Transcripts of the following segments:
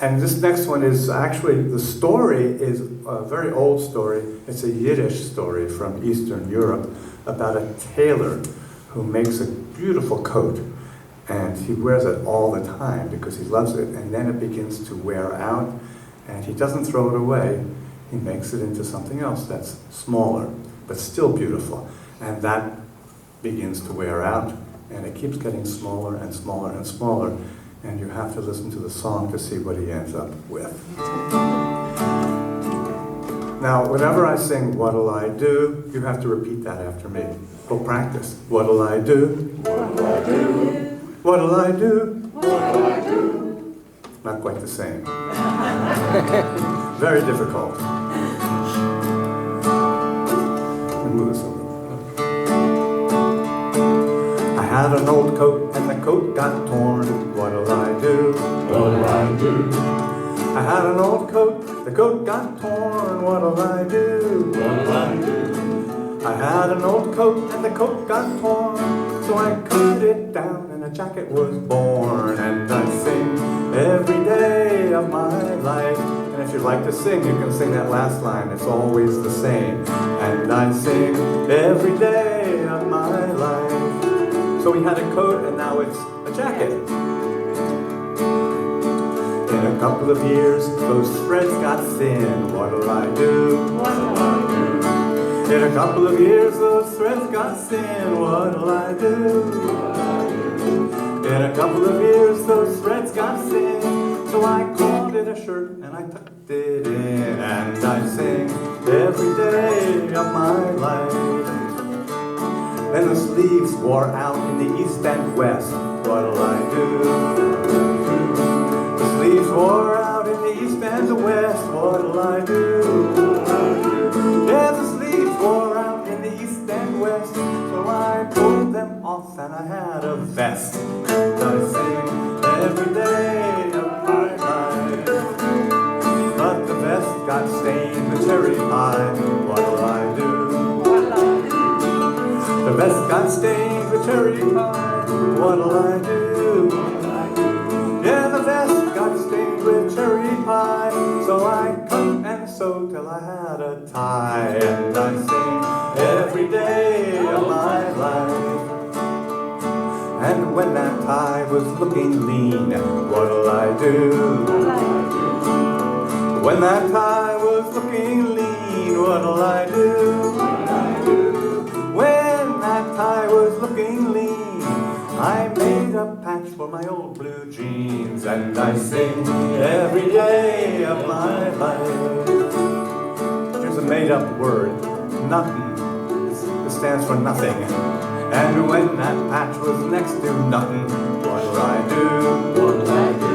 And this next one is actually, the story is a very old story. It's a Yiddish story from Eastern Europe about a tailor who makes a beautiful coat. And he wears it all the time because he loves it. And then it begins to wear out. And he doesn't throw it away. He makes it into something else that's smaller, but still beautiful. And that begins to wear out. And it keeps getting smaller and smaller and smaller. And you have to listen to the song to see what he ends up with. Now, whenever I sing, "What'll I do?" you have to repeat that after me. Go practice. What'll I do? What'll I do? What'll I do? What'll I do? Not quite the same. Very difficult. Let me move this over. I had an old coat and the coat got torn. What'll I do? What'll I do? I had an old coat, the coat got torn. What'll I do? What'll I do? I had an old coat and the coat got torn. So I cut it down and a jacket was born. And I sing every day of my life. And if you'd like to sing, you can sing that last line. It's always the same. And I sing every day of my life. So we had a coat and now it's a jacket. In a couple of years, those threads got thin. What'll I do? What'll I do? In a couple of years, those threads got thin. What'll I do? What'll I do? In a couple of years, those threads got thin. So I called it a shirt and I tucked it in. And I sing every day of my life. Then the sleeves wore out in the east and west. What'll I do? The sleeves wore out in the east and the west. What'll I do? Yeah, the sleeves wore out in the east and west. So I pulled them off and I had a vest. I sing every day of my life. But the vest got stained with cherry pie. What'll I do? The vest got stained with cherry pie. What'll I do? Yeah, the vest got stained with cherry pie. So I cut and sewed till I had a tie. And I sing every day of my life. And when that tie was looking lean, what'll I do? When that tie was looking lean, what'll I do? When that tie was looking lean, I made a patch for my old blue jeans. And I sing every day of my life. Here's a made-up word, nothing. This stands for nothing. And when that patch was next to nothing, what'll I do? What'll I do?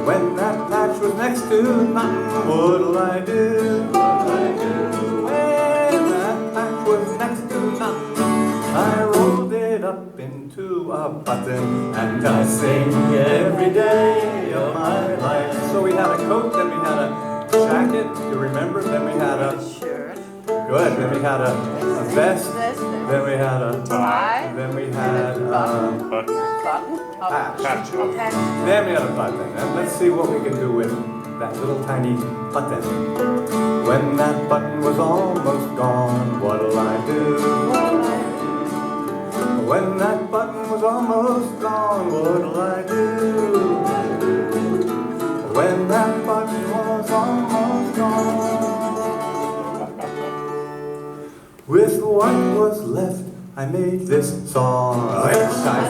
When that patch was next to nothing, what'll I do? What'll I do? When that patch was next to nothing, I rolled it up into a button. And I sing every day of my life. So we had a coat, then we had a jacket, you remember? Then we had a shirt. Good, then we had a vest, then we had a tie, then we had a patch. Then we had a button. And let's see what we can do with that little tiny button. When that button was almost gone, what'll I do? When that button was almost gone, what'll I do? When that button was almost gone. With what was left, I made this song. Which I